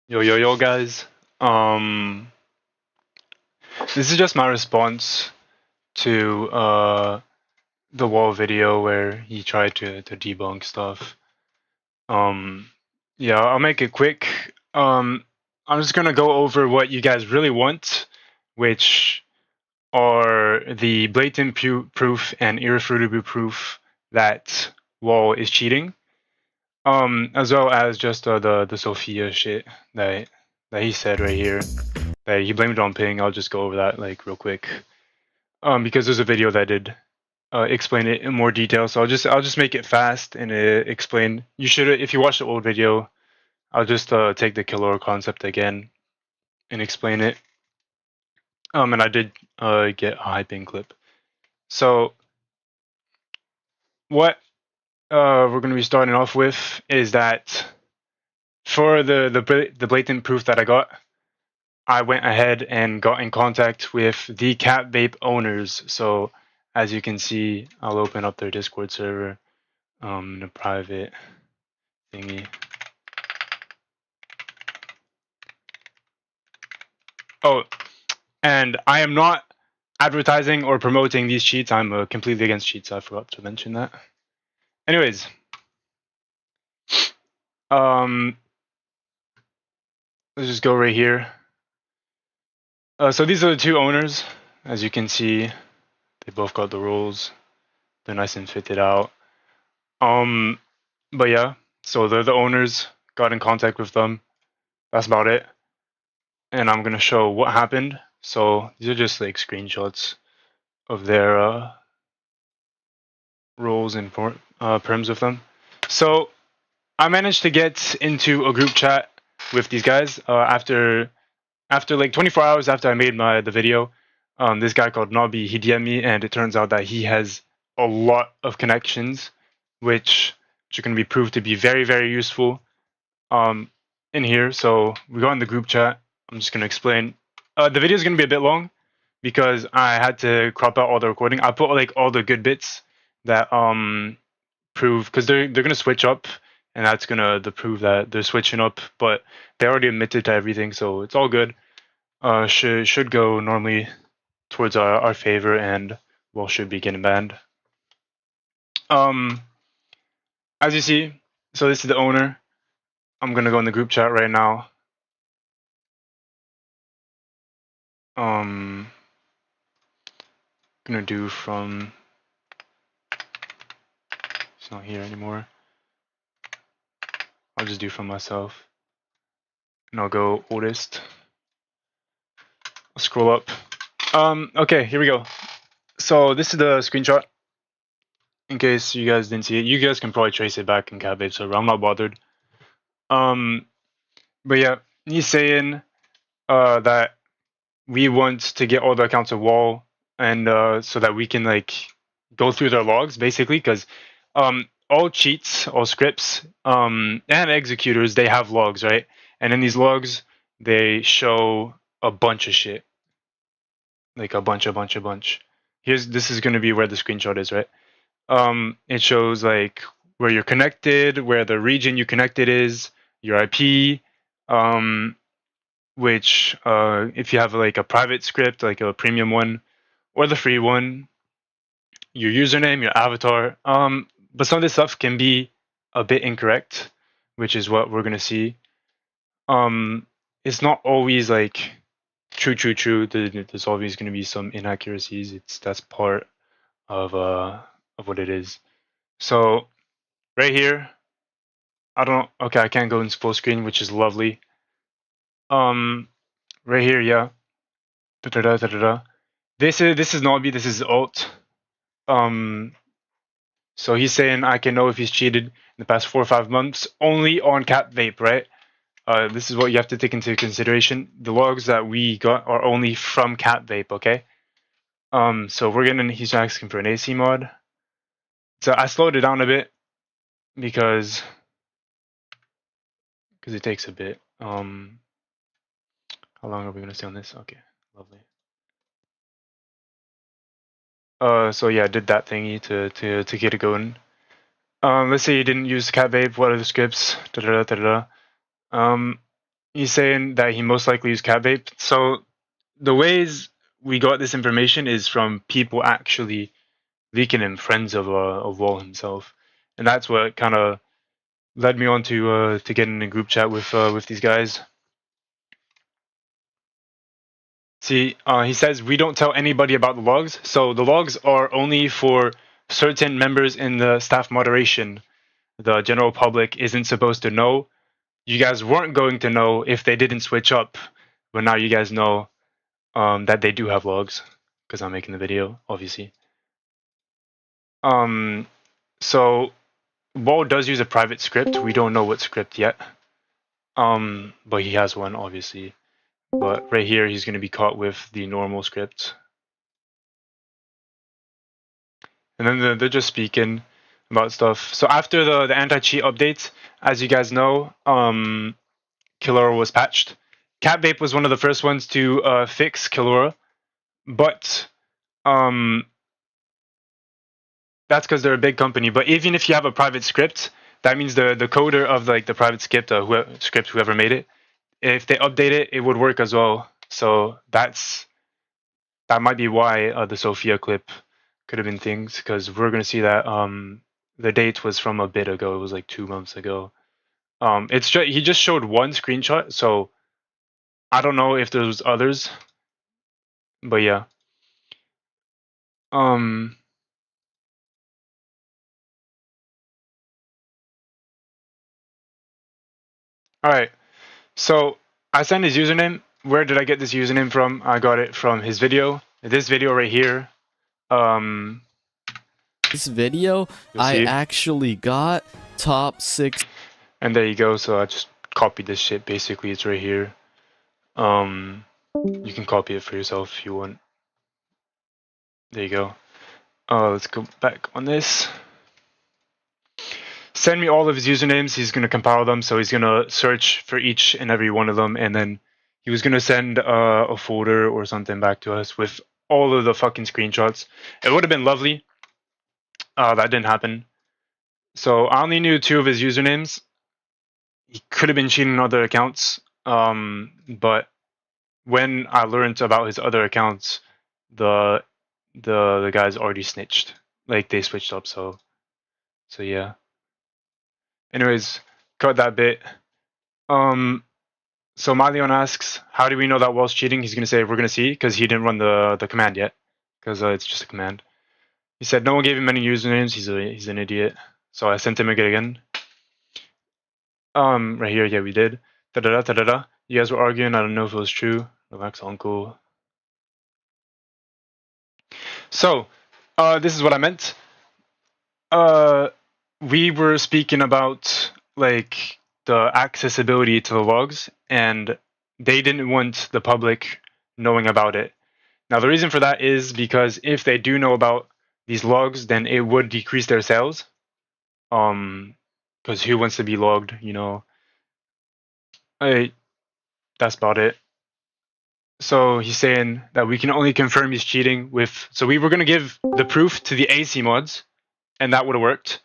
Yo guys. This is just my response to the wall video where he tried to debunk stuff. Yeah, I'll make it quick. I'm just gonna go over what you guys really want, which are the blatant proof and irrefutable proof that wall is cheating. As well as just the Sophia shit that he said right here. That he blamed it on ping. I'll just go over that like real quick. Because there's a video that did explain it in more detail. So I'll just make it fast and explain. You should, if you watch the old video, I'll just take the killer concept again and explain it. And I did get a high ping clip. So what we're going to be starting off with is that for the blatant proof that I got, I went ahead and got in contact with the Cat Vape owners. So as you can see, I'll open up their Discord server, in a private thingy. Oh, and I am not advertising or promoting these cheats. I'm completely against cheats. I forgot to mention that. Anyways, let's just go right here. So these are the two owners. As you can see, they both got the roles. They're nice and fitted out. But yeah, so they're the owners. Got in contact with them. That's about it. And I'm gonna show what happened. So these are just like screenshots of their roles and perms with them. So I managed to get into a group chat with these guys after like 24 hours after I made the video. This guy called Nobby, he DM'd me, and it turns out that he has a lot of connections, which are going to be proved to be very, very useful in here. So we got in the group chat. I'm just going to explain. The video is going to be a bit long because I had to crop out all the recording. I put like all the good bits that prove, because they're going to switch up, and that's going to prove that they're switching up, but they already admitted to everything, so it's all good. Should go normally towards our favor, and well, should be getting banned. As you see, so this is the owner. I'm gonna go in the group chat right now. Gonna do from. It's not here anymore. I'll just do from myself, and I'll go oldest. I'll scroll up. Okay, here we go. So this is the screenshot. In case you guys didn't see it, you guys can probably trace it back in Cat Vape server. I'm not bothered. But yeah, he's saying that we want to get all the accounts of Wall, and so that we can like go through their logs basically, because all cheats, all scripts, and executors, they have logs, right? And in these logs, they show a bunch of shit, like a bunch. This is going to be where the screenshot is, right? It shows like where you're connected, where the region you connected is, your IP, which if you have like a private script, like a premium one or the free one, your username, your avatar. But some of this stuff can be a bit incorrect, which is what we're gonna see. It's not always like true. There's always gonna be some inaccuracies. That's part of what it is. So right here, okay, I can't go into full screen, which is lovely. Right here, yeah. This is Nobby, this is alt. So he's saying I can know if he's cheated in the past 4 or 5 months only on Cat Vape, right? This is what you have to take into consideration. The logs that we got are only from Cat Vape, okay? So he's asking for an AC mod. So I slowed it down a bit because it takes a bit. How long are we gonna stay on this? Okay, lovely. So yeah, I did that thingy to get it going. Let's say you didn't use Cat Vape. What are the scripts? he's saying that he most likely used cat vape. So the ways we got this information is from people actually leaking him, friends of Wall himself, and that's what kind of led me on to get in a group chat with these guys. See, he says we don't tell anybody about the logs, so the logs are only for certain members in the staff moderation. The general public isn't supposed to know. You guys weren't going to know if they didn't switch up, but now you guys know that they do have logs because I'm making the video, obviously. So Wall does use a private script. We don't know what script yet, but he has one, obviously. But right here, he's going to be caught with the normal script. And then they're just speaking about stuff. So after the anti-cheat update, as you guys know, Killora was patched. Cat Vape was one of the first ones to fix Killora, but that's because they're a big company. But even if you have a private script, that means the coder of like the private script, whoever made it, if they update it, it would work as well. So that might be why the Sophia clip could have been things, because we're gonna see that the date was from a bit ago. It was like 2 months ago. He just showed one screenshot, so I don't know if there's others, but yeah. All right. So I sent his username. Where did I get this username from? I got it from his video. This video right here. This video, I actually got top 6. And there you go. So I just copied this shit. Basically, it's right here. You can copy it for yourself if you want. There you go. Let's go back on this. Send me all of his usernames. He's gonna compile them. So he's gonna search for each and every one of them, and then he was gonna send a folder or something back to us with all of the fucking screenshots. It would have been lovely. That didn't happen. So I only knew 2 of his usernames. He could have been cheating on other accounts. But when I learned about his other accounts, the guys already snitched. Like they switched up. So yeah. Anyways, cut that bit. So Malion asks, how do we know that Wall's cheating? He's gonna say we're gonna see, because he didn't run the command yet, because it's just a command. He said no one gave him any usernames. He's an idiot. So I sent him again. Right here, yeah, we did. Da da da da da da. You guys were arguing. I don't know if it was true. Relax, uncle. So, this is what I meant. We were speaking about like the accessibility to the logs, and they didn't want the public knowing about it. Now, the reason for that is because if they do know about these logs, then it would decrease their sales. Because who wants to be logged, you know? That's about it. So he's saying that we can only confirm he's cheating with. So we were gonna give the proof to the AC mods, and that would have worked.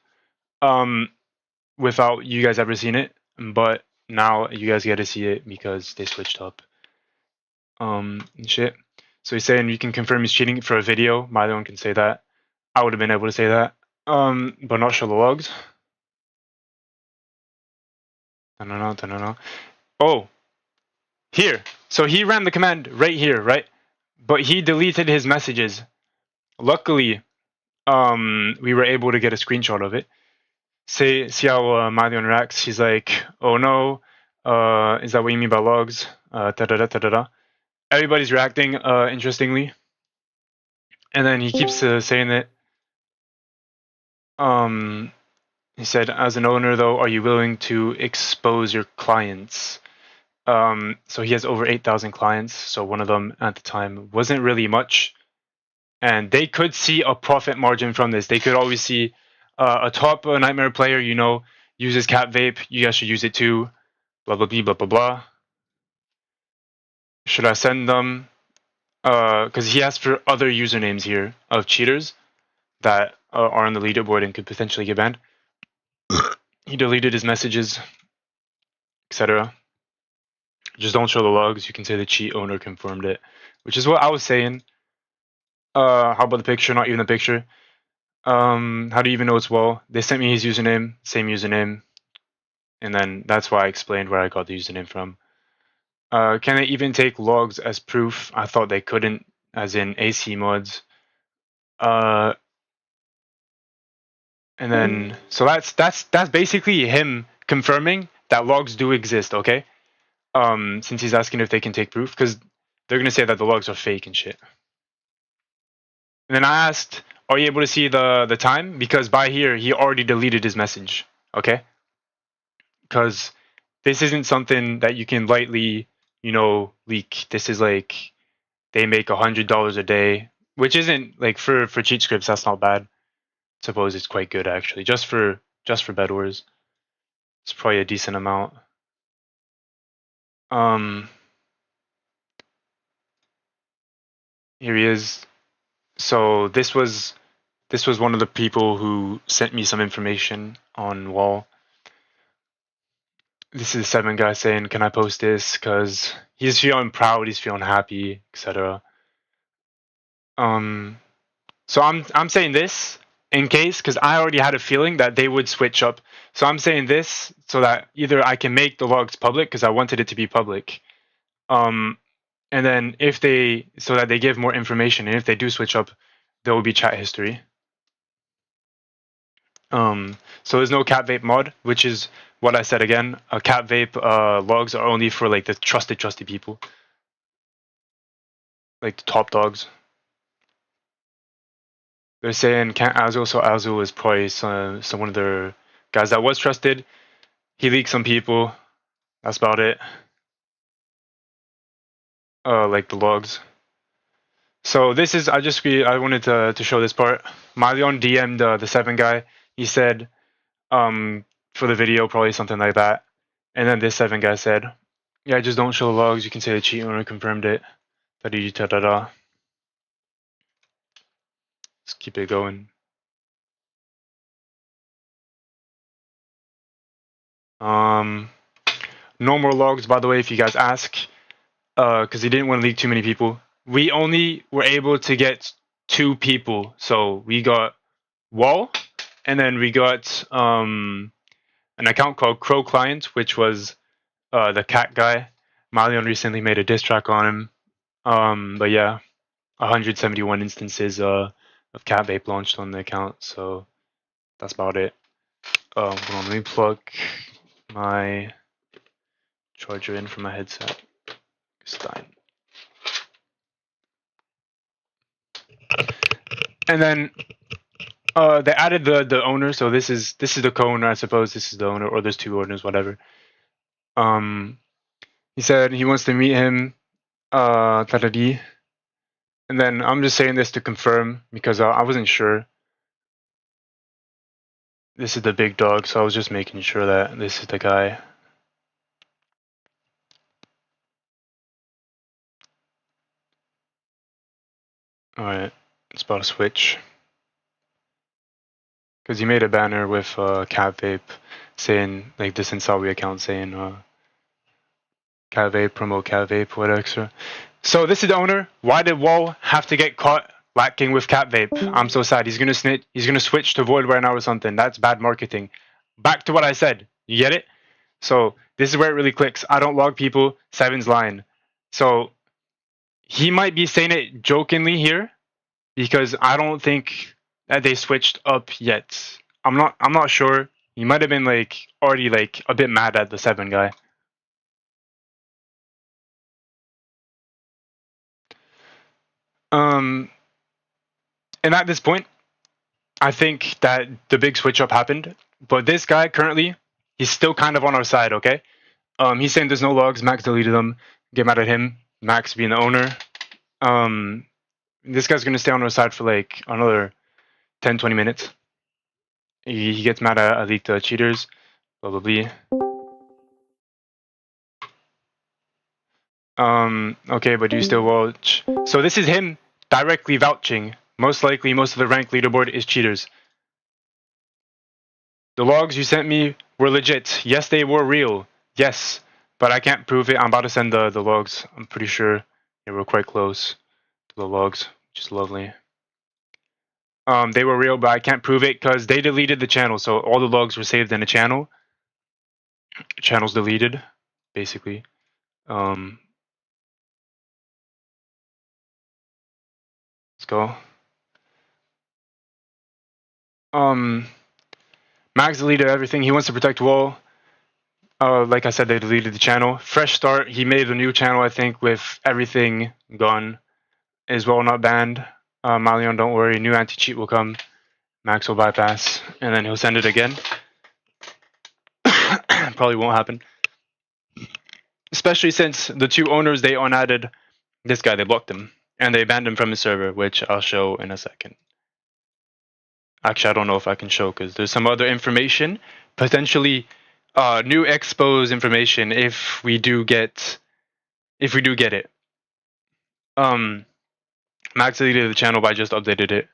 Without you guys ever seen it, but now you guys get to see it because they switched up. And shit. So he's saying you can confirm he's cheating for a video. Mylon can say that. I would have been able to say that. But not show the logs. No. Oh, here. So he ran the command right here, right? But he deleted his messages. Luckily, we were able to get a screenshot of it. See how Malion reacts. He's like, "Oh no, is that what you mean by logs?" Da-da-da-da-da-da. Everybody's reacting interestingly, and then he keeps saying it. He said, "As an owner, though, are you willing to expose your clients?" So he has over 8,000 clients. So one of them at the time wasn't really much, and they could see a profit margin from this. They could always see a top Nightmare player, you know, uses cat vape. You guys should use it too. Blah blah blah blah blah blah. Should I send them? Because he asked for other usernames here of cheaters that are on the leaderboard and could potentially get banned. He deleted his messages, etc. Just don't show the logs. You can say the cheat owner confirmed it, which is what I was saying. How about the picture? Not even the picture. How do you even know it's Wall? They sent me his username, same username, and then that's why I explained where I got the username from. Can they even take logs as proof? I thought they couldn't, as in AC mods. And then so that's basically him confirming that logs do exist, okay? Since he's asking if they can take proof, because they're gonna say that the logs are fake and shit. And then I asked, are you able to see the time? Because by here he already deleted his message, okay? Because this isn't something that you can lightly, you know, leak. This is like they make $100 a day, which isn't like for cheat scripts. That's not bad. Suppose it's quite good actually. Just for Bedwars, it's probably a decent amount. Here he is. So this was one of the people who sent me some information on Wall. This is the 7 guy saying, "Can I post this?" Because he's feeling proud, he's feeling happy, etc. So I'm saying this in case, because I already had a feeling that they would switch up. So I'm saying this so that either I can make the logs public because I wanted it to be public, and then so that they give more information, and if they do switch up, there will be chat history. So there's no cat vape mod, which is what I said again. Cat vape logs are only for like the trusted people, like the top dogs. They're saying can't Azul, so Azul is probably some one of their guys that was trusted. He leaked some people. That's about it. Like the logs. So this is I wanted to show this part. Malion DM'd the 7 guy. He said for the video probably something like that. And then this 7 guy said, "Yeah, just don't show the logs. You can say the cheat owner confirmed it." Da da da da. Let's keep it going. No more logs, by the way, if you guys ask, because he didn't want to leak too many people. We only were able to get 2 people, so we got Wall, and then we got an account called Crow Client, which was the cat guy. Malion recently made a diss track on him. But yeah, 171 instances of cat vape launched on the account, so that's about it. Hold on, let me plug my charger in from my headset. Stein. And then they added the owner, so this is the co-owner, I suppose. This is the owner, or there's 2 owners, whatever. He said he wants to meet him. And then I'm just saying this to confirm because I wasn't sure. This is the big dog, so I was just making sure that this is the guy. Alright, it's about to switch. Because he made a banner with cat vape saying, like this Insawi account saying cat vape, promote cat vape, what extra. So this is the owner. Why did Wall have to get caught lacking with cat vape? I'm so sad. He's gonna snitch. He's gonna switch to Void right now or something. That's bad marketing. Back to what I said. You get it? So this is where it really clicks. I don't log people. 7's lying. So he might be saying it jokingly here because I don't think that they switched up yet. I'm not sure. He might have been like already like a bit mad at the 7 guy. And at this point, I think that the big switch up happened. But this guy currently, he's still kind of on our side, okay? He's saying there's no logs. Max deleted them. Get mad at him. Max being the owner. This guy's gonna stay on our side for like another 10-20 minutes. He gets mad at leaked cheaters. Blah blah blah. Okay, but do you still watch? So this is him directly vouching. Most likely, most of the rank leaderboard is cheaters. The logs you sent me were legit. Yes, they were real. Yes, but I can't prove it. I'm about to send the logs. I'm pretty sure we're quite close to the logs, which is lovely. They were real, but I can't prove it because they deleted the channel. So all the logs were saved in a channel. Channel's deleted, basically. Let's go. Max deleted everything. He wants to protect Wall. Like I said, they deleted the channel. Fresh start. He made a new channel, I think, with everything gone. Is Wall not banned? Malion, don't worry. New anti-cheat will come. Max will bypass, and then he'll send it again. Probably won't happen. Especially since the two owners, they unadded this guy. They blocked him. And they banned him from his server, which I'll show in a second. Actually, I don't know if I can show because there's some other information. Potentially new expose information if we do get it. Max deleted the channel, but I just updated it.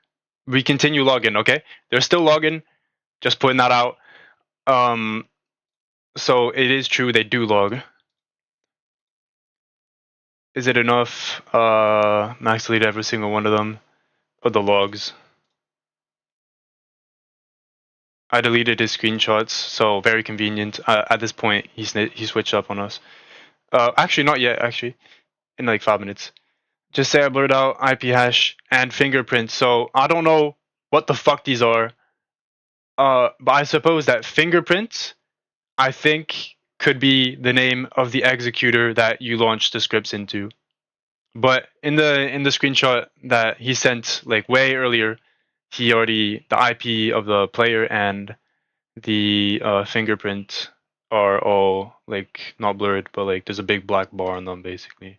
We continue login, okay? They're still logging. Just putting that out. So it is true they do log. Is it enough? Max deleted every single one of them. Of the logs. I deleted his screenshots, so very convenient. At this point, he switched up on us. Actually, not yet, actually. In like 5 minutes. Just say I blurred out IP hash and fingerprints. So I don't know what the fuck these are. But I suppose that fingerprints, I think, could be the name of the executor that you launched the scripts into. But in the screenshot that he sent like way earlier, he already, the IP of the player and the fingerprint are all like not blurred, but like there's a big black bar on them basically.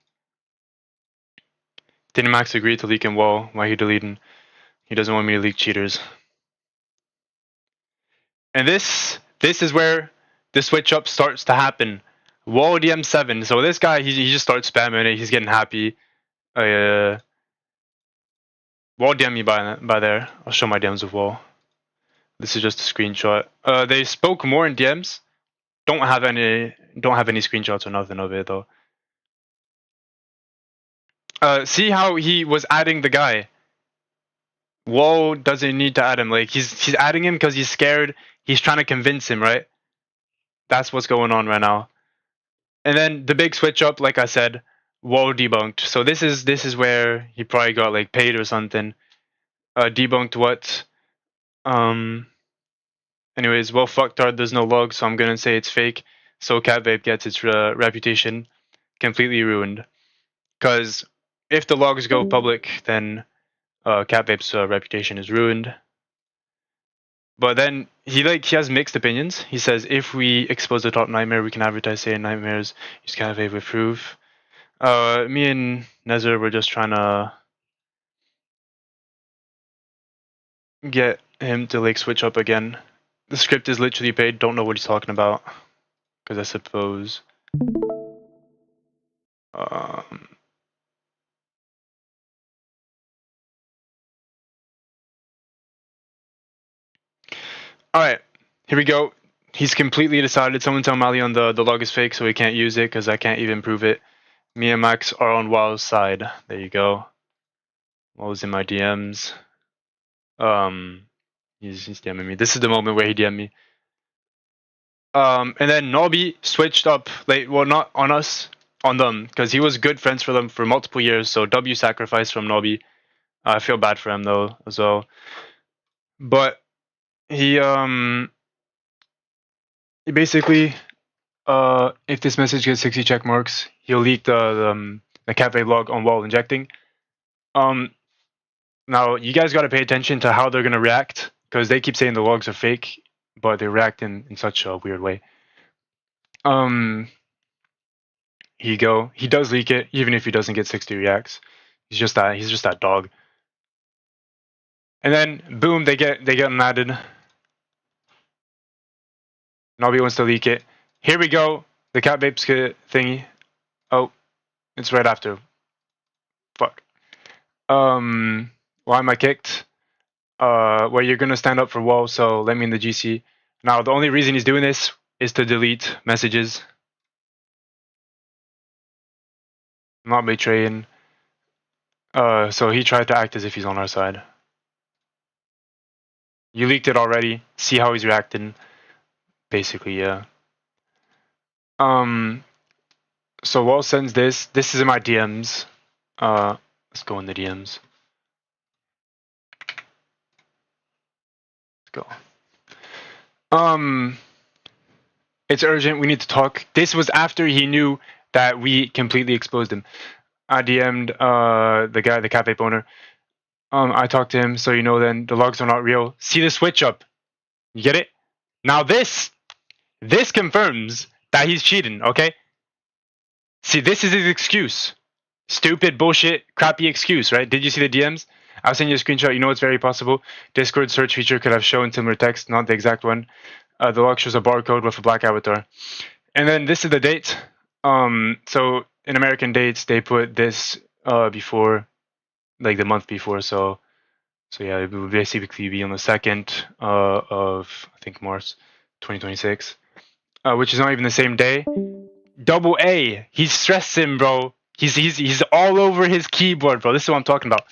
Didn't Max agree to leak in Wall? Why he deleting? He doesn't want me to leak cheaters. And this is where the switch up starts to happen. Wall DM7. So this guy, he just starts spamming it. He's getting happy. Wall DM me by there. I'll show my DMs of Wall. This is just a screenshot. They spoke more in DMs. Don't have any screenshots or nothing of it though. See how he was adding the guy. Wall doesn't need to add him. Like he's adding him because he's scared. He's trying to convince him, right? That's what's going on right now. And then the big switch up, like I said, Wall debunked. So this is where he probably got like paid or something. Debunked what? Anyways, well, fucktard. There's no log, so I'm gonna say it's fake. So CatVape gets its reputation completely ruined. Because if the logs go public, then CatVape's reputation is ruined. But then he has mixed opinions. He says if we expose the top nightmare, we can advertise saying nightmares. Use CatVape with proof. Me and Nezzer were just trying to get him to like switch up again. The script is literally paid. Don't know what he's talking about. Because I suppose. Alright, here we go. He's completely decided. Someone tell Malion the log is fake, so he can't use it because I can't even prove it. Me and Max are on Wild's side. There you go. What was in my DMs? He's DMing me. This is the moment where he DM'd me. And then Nobby switched up late. Well, not on us, on them, because he was good friends for them for multiple years. So W sacrifice from Nobby. I feel bad for him though as well. But he basically, if this message gets 60 check marks, he'll leak the cafe log on Wall injecting. Now you guys got to pay attention to how they're gonna react because they keep saying the logs are fake, but they react in such a weird way. Here you go. He does leak it, even if he doesn't get 60 reacts. He's just that dog. And then boom, they get added. Nobby wants to leak it. Here we go. The cat vapes thingy. Oh, it's right after. Fuck. Why am I kicked? Well, you're gonna stand up for Wall, so let me in the GC. Now, the only reason he's doing this is to delete messages. not betraying. So he tried to act as if he's on our side. You leaked it already. See how he's reacting. Basically, yeah. So Wall sends this. This is in my DMs. Let's go in the DMs. Let's go. It's urgent. We need to talk. This was after he knew that we completely exposed him. I DM'd the guy, the cafe owner. I talked to him, so you know then the logs are not real. See the switch up. You get it? Now this confirms that he's cheating, okay? See, this is his excuse. Stupid, bullshit, crappy excuse, right? Did you see the DMs? I'll send you a screenshot. You know it's very possible. Discord search feature could have shown similar text, not the exact one. The log shows a barcode with a black avatar. And then this is the date. So in American dates, they put this before, like the month before. So yeah, it would basically be on the 2nd of, I think, March 2026, which is not even the same day. Double A. He's stressing, bro. He's all over his keyboard, bro. This is what I'm talking about.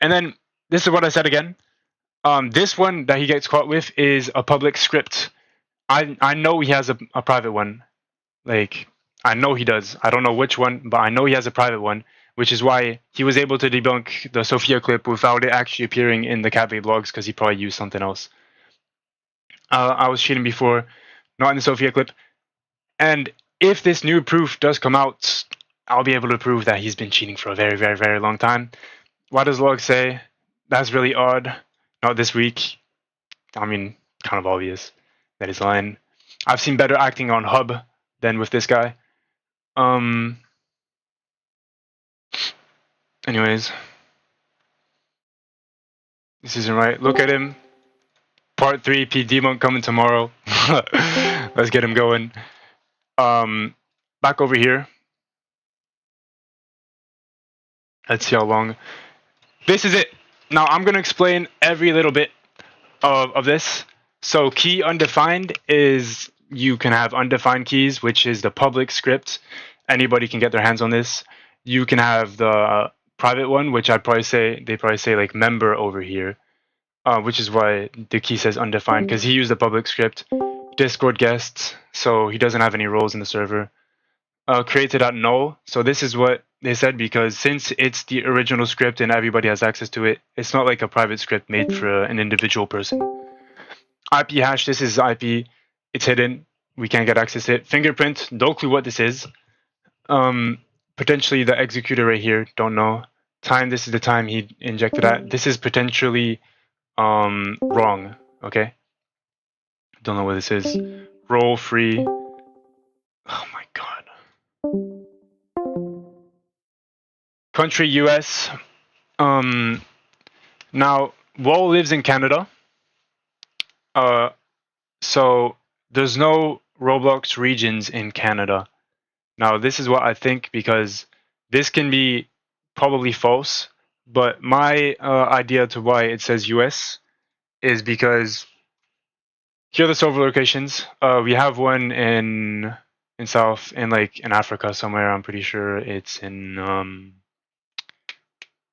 And then this is what I said again. This one that he gets caught with is a public script. I know he has a private one. Like, I know he does. I don't know which one, but I know he has a private one, which is why he was able to debunk the Sophia clip without it actually appearing in the Cat Vape logs, because he probably used something else. I was cheating before, not in the Sophia clip. And if this new proof does come out, I'll be able to prove that he's been cheating for a very, very, very long time. Why does log say? That's really odd. Not this week. I mean, kind of obvious that he's lying. I've seen better acting on Hub than with this guy. Anyways. This isn't right. Look at him. Part 3, P Demon coming tomorrow. Let's get him going. Back over here. Let's see how long. This is it. Now I'm gonna explain every little bit of this. So key undefined is you can have undefined keys, which is the public script. Anybody can get their hands on this. You can have the private one, which they probably say like member over here, which is why the key says undefined, because he used the public script. Discord guests, so he doesn't have any roles in the server. Created at null. So this is what they said, because since it's the original script and everybody has access to it, it's not like a private script made for an individual person. IP hash, this is IP. It's hidden. We can't get access to it. Fingerprint, no clue what this is. Potentially the executor right here, don't know. Time, this is the time he injected that. This is potentially wrong, okay? Don't know what this is. Role free. Oh my god. Country US. Now Wall lives in Canada. So there's no Roblox regions in Canada. Now this is what I think, because this can be probably false, but my idea to why it says US is because here are the server locations. We have one in South, in Africa somewhere. I'm pretty sure it's in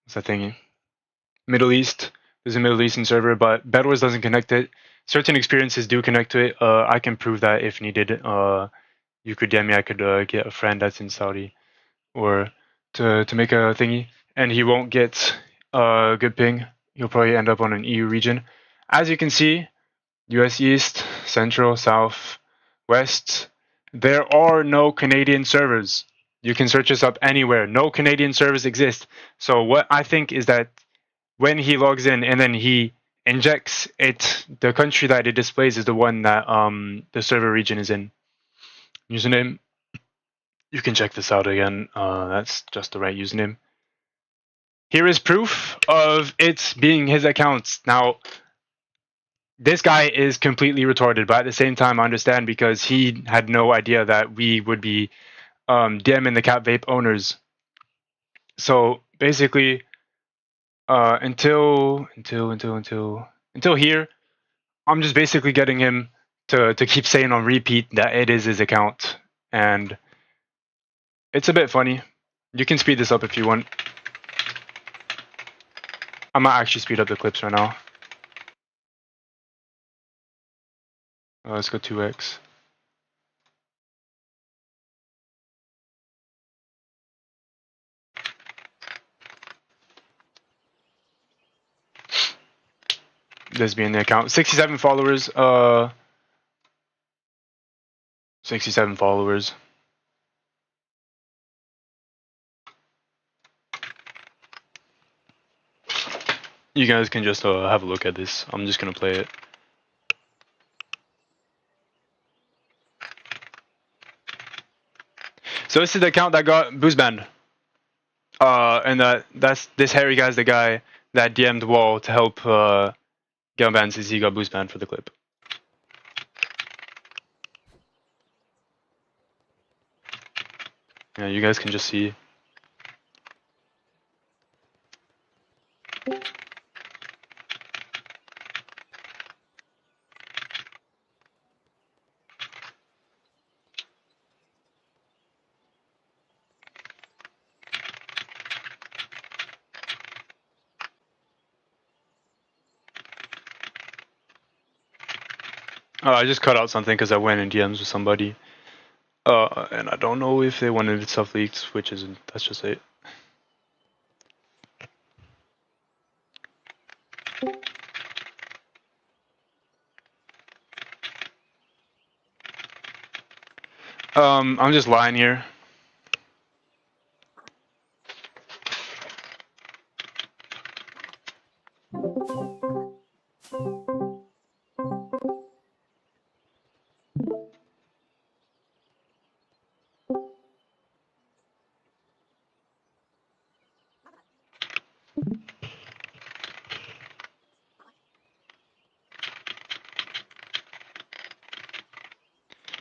what's that thingy? Middle East. There's a Middle Eastern server, but Bedwars doesn't connect it. Certain experiences do connect to it. I can prove that if needed. You could DM me. I could get a friend that's in Saudi, or to make a thingy, and he won't get a good ping. He'll probably end up on an EU region. As you can see, US East, Central, South, West. There are no Canadian servers. You can search this up anywhere. No Canadian servers exist. So what I think is that when he logs in and then he injects it, the country that it displays is the one that the server region is in. Username. You can check this out again. That's just the right username. Here is proof of it being his account. Now, this guy is completely retarded, but at the same time, I understand, because he had no idea that we would be DMing the Cat Vape owners. So basically, until here, I'm just basically getting him to keep saying on repeat that it is his account, and it's a bit funny. You can speed this up if you want. I might actually speed up the clips right now. Let's go 2x. This being the account. 67 followers. 67 followers. You guys can just have a look at this. I'm just gonna play it. So this is the account that got boost banned. And that's this hairy guy's the guy that DM'd Wall to help get him banned since he got boost banned for the clip. Yeah, you guys can just see. I just cut out something because I went in DMs with somebody. And I don't know if they wanted stuff leaked, which isn't. That's just it. I'm just lying here.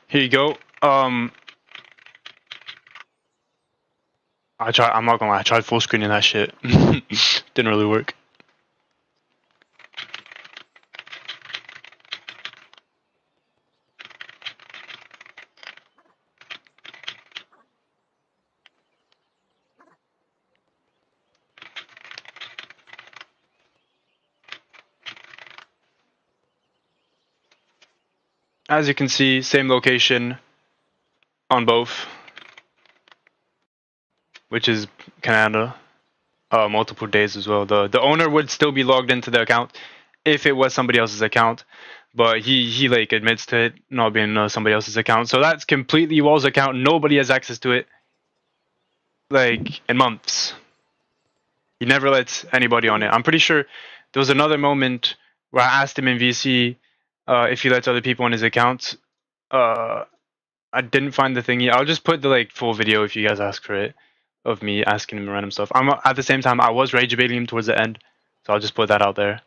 Here you go. I'm not gonna lie, I tried full screening that shit. Didn't really work. As you can see, same location on both, which is Canada. Multiple days as well. The owner would still be logged into the account if it was somebody else's account, but he like admits to it not being somebody else's account. So that's completely Wall's account. Nobody has access to it, like, in months. He never lets anybody on it. I'm pretty sure there was another moment where I asked him in VC if he lets other people on his account. I didn't find the thingy. I'll just put the like full video if you guys ask for it of me asking him random stuff. At the same time, I was rage baiting him towards the end, so I'll just put that out there.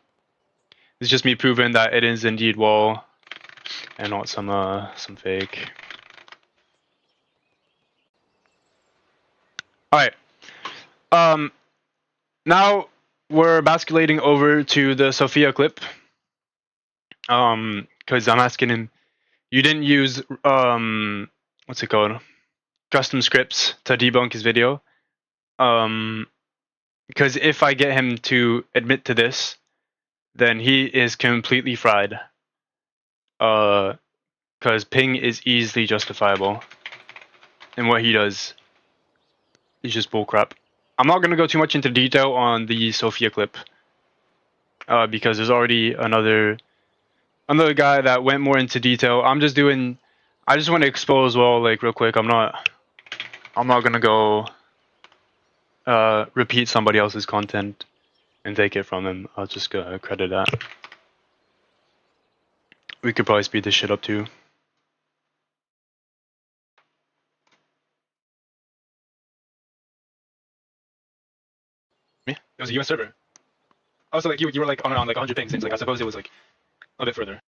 It's just me proving that it is indeed Wall and not some fake. All right. Now we're basculating over to the Sophia clip. Because I'm asking him, you didn't use what's it called? Custom scripts to debunk his video. Because if I get him to admit to this, then he is completely fried. Because ping is easily justifiable. And what he does is just bullcrap. I'm not going to go too much into detail on the Sophia clip. Because there's already another guy that went more into detail. I just want to expose Wall like real quick. I'm not going to go repeat somebody else's content and take it from him. I'll just credit that. We could probably speed this shit up too. Yeah, it was a US server. Also, like you were like on like 100 pings. Like I suppose it was like a bit further.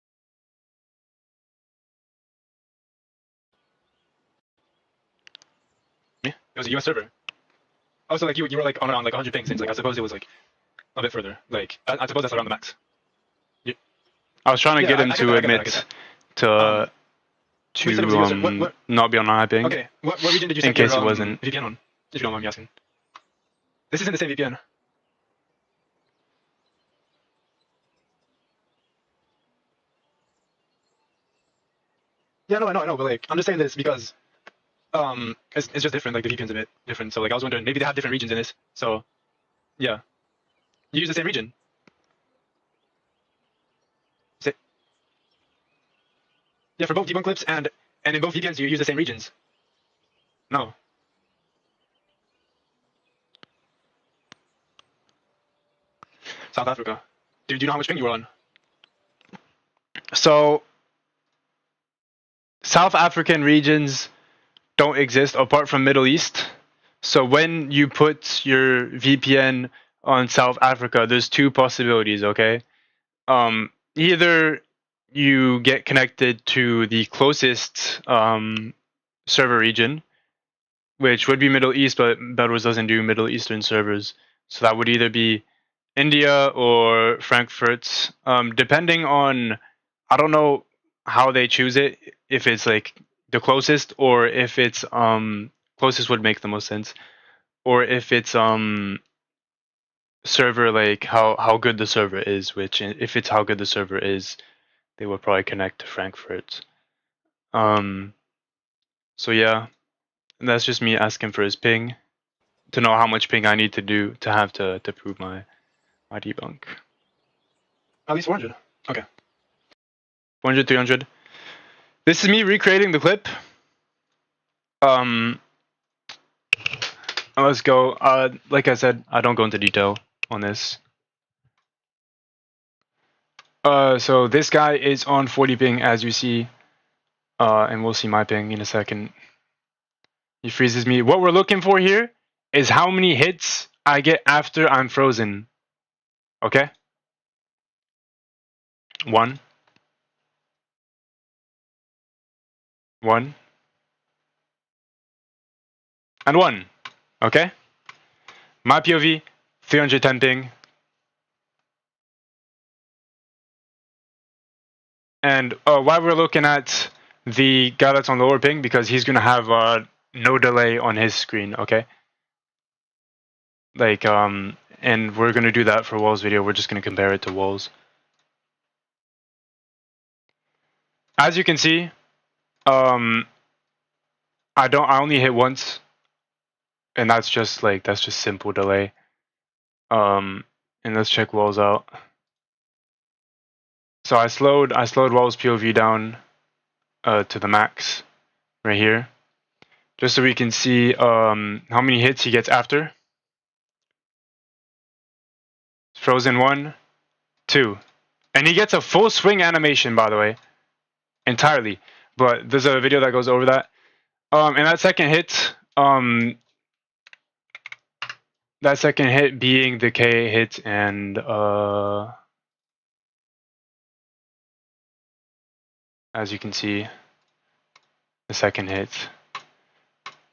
Yeah, it was a US server. Also, like you were like on like 100 pings. Like I suppose it was like a bit further. Like I suppose that's around the max. Yeah. I was trying to get him to admit to not be on high ping. Okay, what region did you in case it wasn't. VPN on? If you don't mind me asking. This isn't the same VPN. Yeah, no, I know, but like, I'm just saying this because, it's just different. Like the VPN's a bit different. So like, I was wondering, maybe they have different regions in this. So, yeah, you use the same region. Yeah, for both debunk clips and in both VPNs, you use the same regions. No. South Africa. Do you know how much ping you were on? So, South African regions don't exist apart from Middle East. So when you put your VPN on South Africa, there's two possibilities, okay? Either you get connected to the closest server region, which would be Middle East, but Bedwars doesn't do Middle Eastern servers. So that would either be India or Frankfurt, depending on, I don't know how they choose it, if it's like the closest or if it's closest would make the most sense, or if it's server, like how good the server is, which if it's how good the server is, they would probably connect to Frankfurt. So yeah, that's just me asking for his ping to know how much ping I need to do to have to prove my debunk. At least 400. Okay. 400, 300. This is me recreating the clip. Let's go. Like I said, I don't go into detail on this. So this guy is on 40 ping, as you see. And we'll see my ping in a second. He freezes me. What we're looking for here is how many hits I get after I'm frozen. Okay? 1. 1. And 1. Okay? My POV, 310 ping. And why we're looking at the guy that's on lower ping, because he's gonna have no delay on his screen, okay? Like, and we're gonna do that for Walls video. We're just gonna compare it to Walls. As you can see, I only hit once, and that's just simple delay. And let's check Walls out. So I slowed Walls POV down to the max right here, just so we can see how many hits he gets after. Frozen 1, 2, and he gets a full swing animation, by the way, entirely. But there's a video that goes over that. And that second hit, being the K hit, and as you can see, the second hit.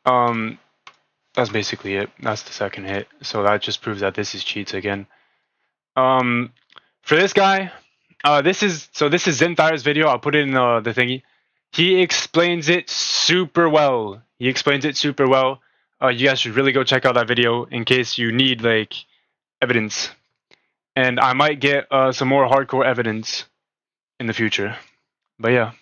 That's basically it. That's the second hit. So that just proves that this is cheats again. For this guy, this is Zinthir's video. I'll put it in the thingy. He explains it super well. You guys should really go check out that video in case you need like evidence. And I might get some more hardcore evidence in the future. But yeah.